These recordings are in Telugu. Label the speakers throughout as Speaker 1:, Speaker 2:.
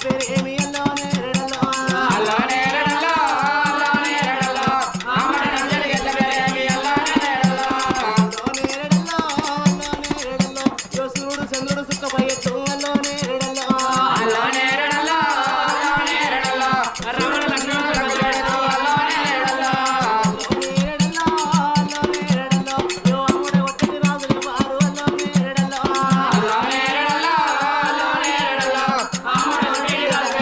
Speaker 1: పేరు ఏమి అల్లో నేరడల్లో
Speaker 2: అల్లో నేరడల్లో అల్లో నేరడల్లో అమ్మడ నంజడి గెల్ల పేరేమి అల్లో నేరడల్లో
Speaker 1: నేరడల్లో నేరడల్లో యో సూర్యుడు చంద్రుడు సుఖపయ్యట్టు అల్లో నేరడల్లో
Speaker 2: అల్లో నేరడల్లో అల్లో నేరడల్లో రమణ లక్ష్మణుడు రంగులేడుతూ అల్లో నేరడల్లో
Speaker 1: నేరడల్లో నేరడల్లో యో అమ్ముడ ఒట్టటి రాజుల వారు అల్లో నేరడల్లో
Speaker 2: అల్లో నేరడల్లో అల్లో నేరడల్లో అమ్మడ నంజడి గెల్ల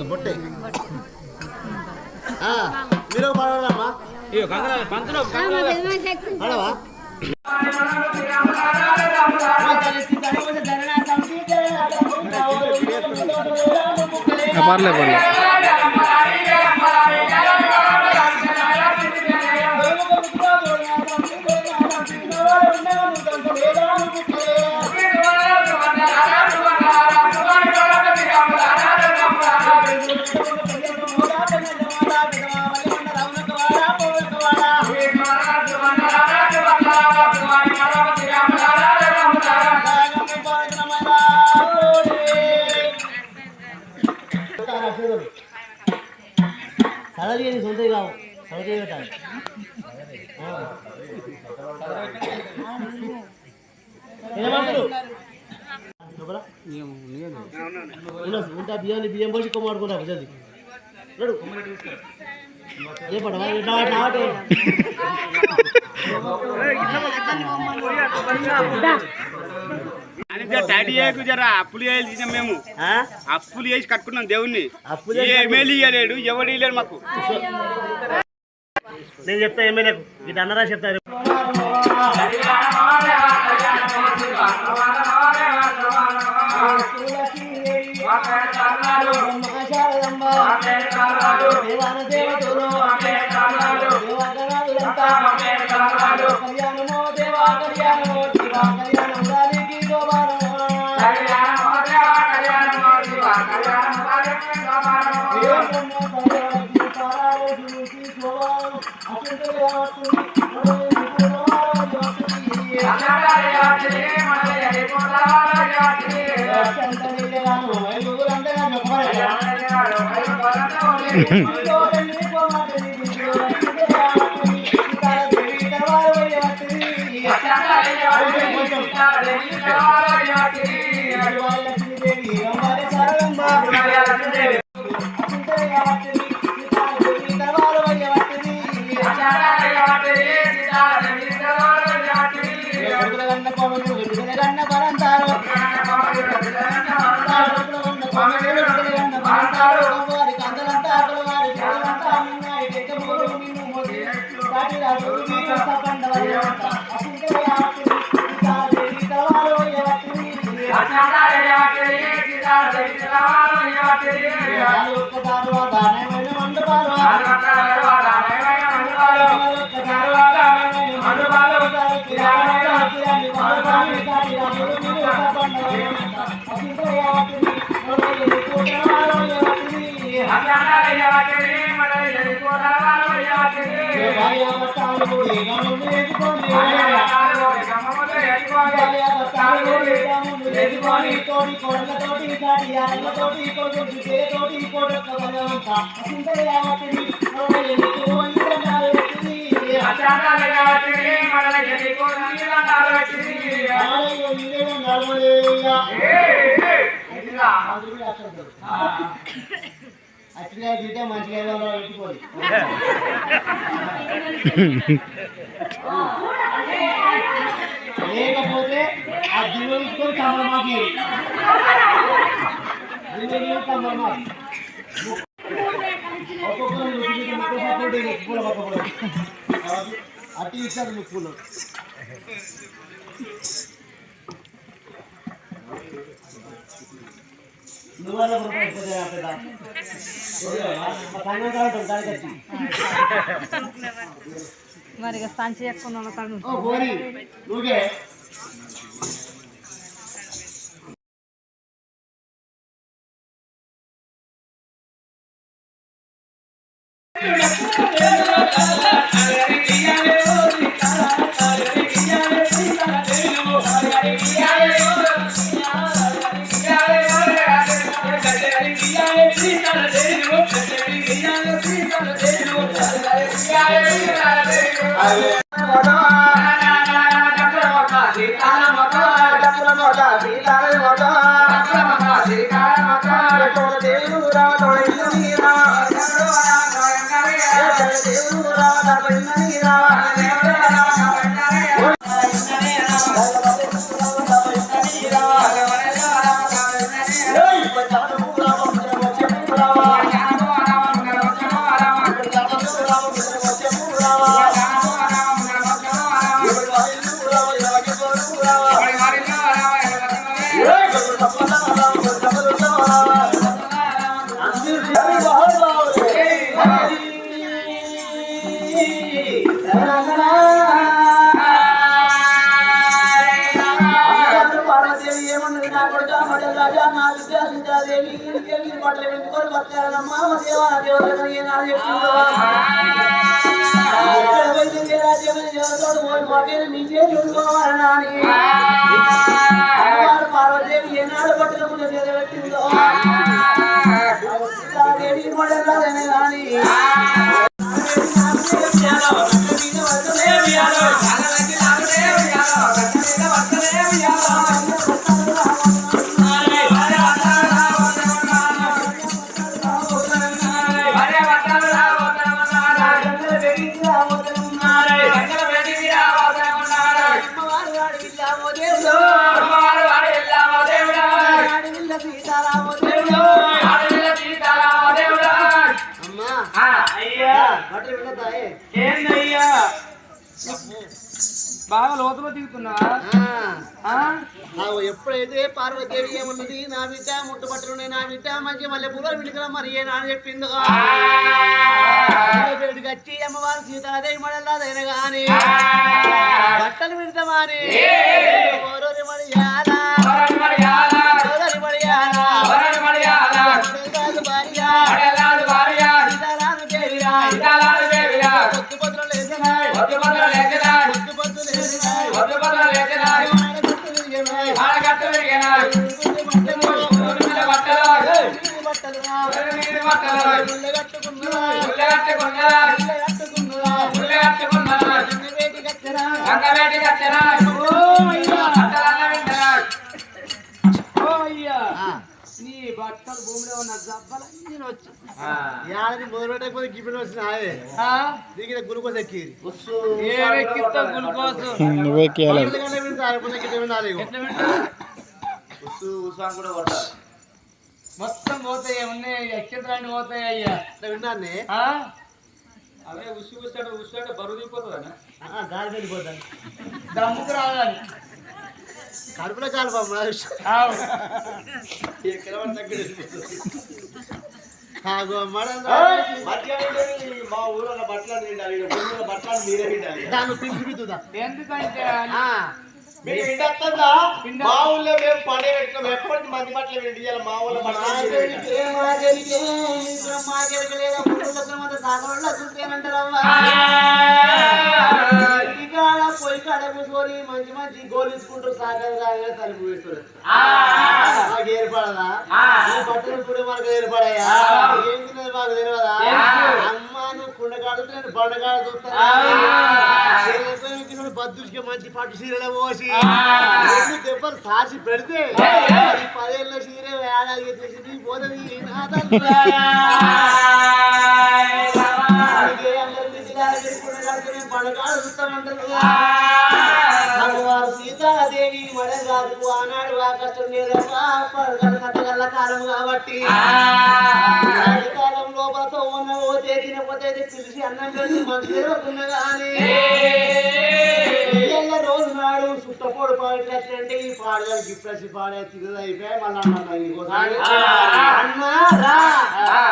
Speaker 1: బొట్టే మీరు పడవమ్మా పంతులు పడవా
Speaker 3: పర్లే పర్లే
Speaker 1: సడలిగా నీ సొంతవి కావు సడలిగా పెట్టాలి ఉంటా బియ్యాన్ని బియ్యం పోసి కొమ్మాడుకుంటా జల్ది ఏ పడవా
Speaker 2: డాడీ జరా అప్పులు చేయాల్సిన మేము అప్పులు చేసి కట్టుకున్నాం దేవుణ్ణి ఎమ్మెల్యే ఇవ్వలేడు ఎవడు ఇవ్వలేడు మాకు
Speaker 1: నేను చెప్తా ఎమ్మెల్యేకు ఇది అన్నరా చెప్తారు లేకపోతే ఆ దిగులు తీసుకొని కమలమాకి అటు ఇచ్చారు ముక్కులు
Speaker 4: మరి సంచి ఎక్కువ
Speaker 1: నువ్వే పార్వతీదేవి ఏమన్నది నా కొడుక రాజా నా విద్యా సీతాదేవి బట్టలు పెట్టుకొని బతారమ్మా దేవా దేవతలు ఏనాడు చెప్తుందో పార్వతీదేవి ఏనాడు బట్టల ముందు పెట్టిందో సీతాదేవి మడలానే కానీ
Speaker 2: బాగా లోతులో దిగుతున్నా
Speaker 1: ఎప్పుడైతే పార్వతీదేవి ఏమన్నది నా బిడ్డ ముట్టుబట్టలున్నాయి నా బిడ్డ మంచి మళ్ళీ పూల బిడ్డగా మరి ఏ నాన్న చెప్పిందో బయటకు వచ్చి అమ్మవారు సీతాదేవి మడల్లాదైన గాని బట్టలు పెడతామని నీ బట్టలు భూమిలో ఉన్న జబ్బలన్నీ వచ్చి ఏడాది మొదలు పెట్టకపోతే గిన్నెలు వచ్చినాయి దిగిన గ్లూకోజ్ ఎక్కి మొత్తం పోతాయి ఉన్నాయి ఎక్కించడానికి పోతాయి అయ్యా విన్నాను అవే ఉసుకుంటే బరువు దిగిపోతుంది గాలి పెట్టిపోతాను దమ్ముకు రావాలి కడుపులో కాలుపమ్మా మా ఊళ్ళో బట్టలు తింటారు బట్టలు మీరే తింటారు దాన్ని పిలుచుదా ఎందుకంటే మా ఊళ్ళో మేము పడే పెట్టినాం ఎప్పటి మంది బట్టలు పెట్టియాలి మా ఊళ్ళో పోయి కాడ కూర్చొని మంచి మంచి గోలించుకుంటారు సాగర్ రాగా తలుపు వేస్తారు మాకు ఏర్పడదా బట్టలు కూడా మనకు ఏర్పడాయా ఏం తిన్నది మాకు తెలియదా అమ్మ నువ్వు కుండ కాడుతూ నేను బండ కాడ చూస్తాను బద్దుకి మంచి పట్టు చీరలు పోసి దెబ్బలు సాసి పెడితే 10 ఏళ్ళ చీర ఏడాది ఎత్తేసి పోతుంది సీతాదేవి మడగాదు ఆనాడు ఆకష్టం కట్టగల్ల కాలం కాబట్టి కాలం లోపలతో ఉన్న పోతే తినపోతే పిలిచి అన్నం పెట్టి మంచి తిరుగుతున్నా కానీ రోజు నాడు చుట్టపోడు పాడేటంటే ఈ పాడగా గిఫ్ట్ పాడే తిరుగు అయిపోయాయి మళ్ళీ అన్నా రా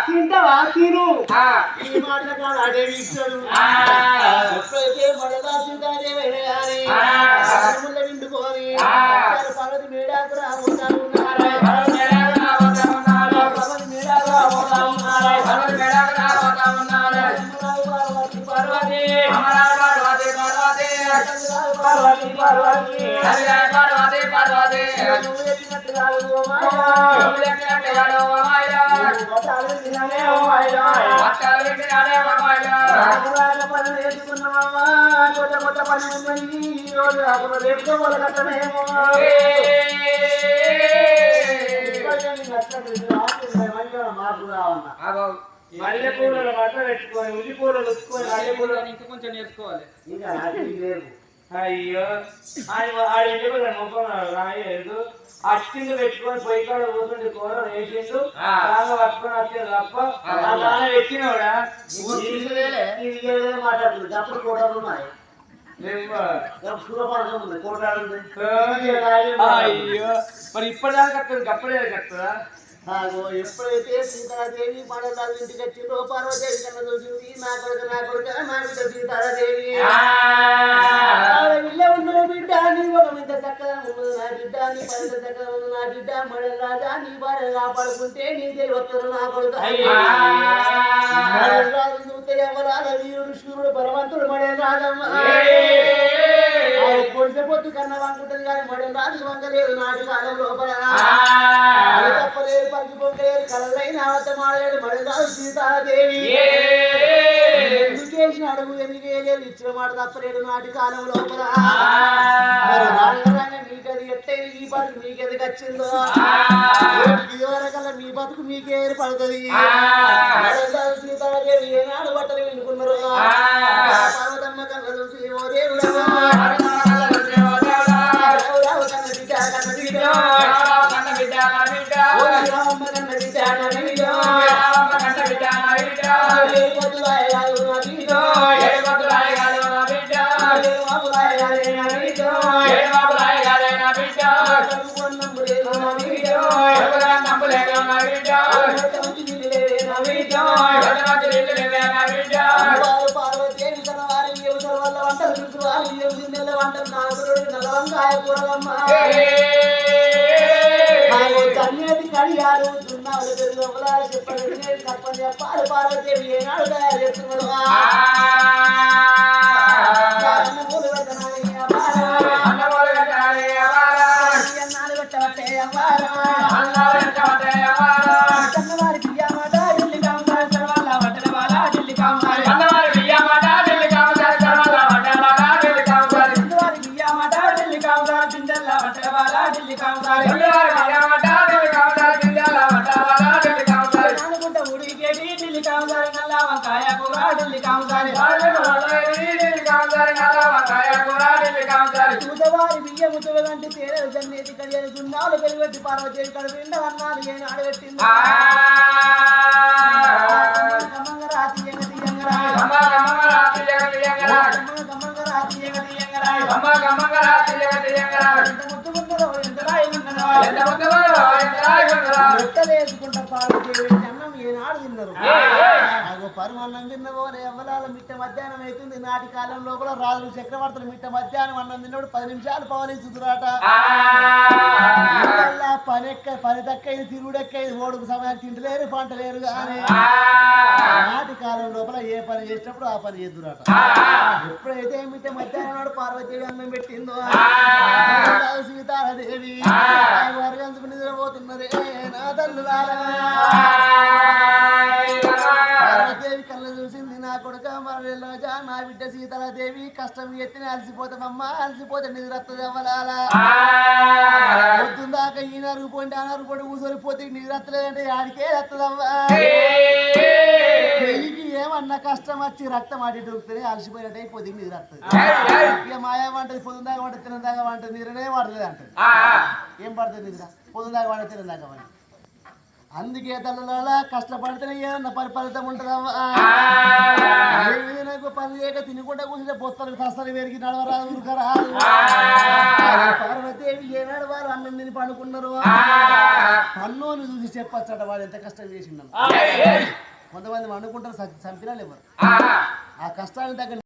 Speaker 1: తింటావా తిను ఈ మాటల కాదు అడవి ఇస్తాడు ఎప్పుడైతే మడగా సీతాదేవి విండుకొని పగది మేడాకు రాబోతారు కొత్త పని ఉందని రేపు వాళ్ళ కట్టమేమో మార్పు రావన్నా మల్లె పూలలో బట్ట పెట్టుకొని ఉల్లి పూలలో వచ్చుకొని మల్లె పూలలో ఇంకా కొంచెం నేర్చుకోవాలి ఇంకా లేదు అయ్యో రాయలేదు అచ్చింది పెట్టుకొని పొయ్యి కాడ కూర్చుంటే కూర వేసిండు బాగా పట్టుకొని వచ్చేది తప్ప పెట్టినవాడా మాట్లాడుతుంది అప్పుడు కూరలు ఉన్నాయి సూరపాలకం ఉంది కోటాడు
Speaker 3: అయ్యో మరి ఇప్పటిదాకా కట్టదు అప్పుడే కట్టదా
Speaker 1: ఎప్పుడైతే సీతాదేవి మనలాగా ఇంటికి వచ్చిందో పార్వదేవి కన్నా చూసింది నా కొడుక నా బిడ్డ సీతాదేవి ఇల్ల ఉన్న బిడ్డ నీ ఒక ఇంత చక్కగా ఉన్నది నా బిడ్డ నీ పరింత చక్కగా ఉంది నా బిడ్డ మడల రాజా నీ భార్య కాపాడుకుంటే నీ తెలివత్తరు నా కొడుక మడల రాజు చూస్తే ఎవరాల వీరుడు శూరుడు బలవంతుడు మడల రాజమ్మ పొడిసే పొత్తు కన్నా వంకుంటది కానీ మడల రాజు వంగలేదు నాటి కాలం లోపల తప్పలేదు పలికిపోలేదు కలలైన అవతమాడలేడు మడల సీతాదేవి ఎందుకు చేసిన అడుగు ఎందుకు వేయలేదు ఇచ్చిన మాట తప్పలేడు నాటి కాలం లోపల మీకది ఎట్టే ఈ బతుకు మీకెందుకు వచ్చిందో ఇదివరకల్లా మీ బతుకు మీకే ఏర్పడుతుంది సీతాదేవి ఏనాడు బట్టలు వినుకున్నారు పర్వతమ్మ కళ్ళ చూసి ఓ దేవుడు పార్వతేవి తన వారి యువతల వల్ల వంటలు చూసి వంటలు నాగుడు నలవంకాయ కూరలమ్మ కన్నేది కడియాలు దున్నాలు పెరుగు చెప్పండి తప్పని చెప్పాలి పార్వతేవి ఏనాడు తయారు చేస్తున్నాడు ముతులంటే తేరలు జన్నేటి కడియాలు దున్నాలు పెరిగొట్టి పార్వతేవి కడుపు నిండా అన్నాలు ఏను ఆడబెట్టింది వేసుకుంటా పార్వతేవి అన్నం ఏనాడు తిన్నారు పరుమన్నం తిన్నవోనే ఎవ్వలాల మిట్ట మధ్యాహ్నం అవుతుంది నాటి కాలం లోపల రాజులు చక్రవర్తులు మిట్ట మధ్యాహ్నం అన్నం తిన్నప్పుడు 10 నిమిషాలు పవలించుతురాట పని తక్కైంది తిరుగుడెక్కైంది ఓడుకు సమయానికి తింటలేరు పంటలేరు కానీ నాటి కాలం లోపల ఏ పని చేసినప్పుడు ఆ పని చేద్దురాట ఎప్పుడైతే మిట్ట మధ్యాహ్నం నాడు పార్వతీదేవి అన్నం పెట్టిందో సీతాదేవి వర్గంచుకు నిద్రపోతున్నదే నా తల్లులారా పార్వతీదేవి కళ్ళ చూసింది నా కొడుక మరజా నా బిడ్డ సీతాదేవి కష్టం ఎత్తిన అలసిపోతామమ్మా అలసిపోతే నిద్రత్తది అవ్వాలా పొద్దుందాకా ఈ నరుగుపోండి ఆ నరుగుపోండి ఊసరిపోతే నిద్రత్తలేదంటే ఆడికే వస్తుందవ్వా పెళ్ళికి ఏమన్నా కష్టం వచ్చి రక్తం అడి దొరుకుతుంది అలసిపోయినట్టు అయిపోతుంది నిద్ర వస్తుంది ఇక మాయా వంటది పొద్దుందాకా వంట తినదాకా వంట నిద్రనే పడుతుంది అంటది ఏం పడుతుంది నిద్ర పొద్దుందాకా వంట తినదాకా వంట అందుకే తల్లలో కష్టపడితేనే ఏమన్నా ఫలితం ఉంటుందమ్మా పని చేయక తినకుండా కూర్చుంటే బొత్తలు కష్టాలు పెరిగి నడవరాదు ఉరకరాదు పార్వతీదేవి ఏనాడు వారు అన్నం తిని పండుకున్నారు పన్నుని చూసి చెప్పచ్చట వాడు ఎంత కష్టం చేసిండను కొంతమంది వండుకుంటారు చంపినా లేవరు ఆ కష్టాన్ని తగ్గ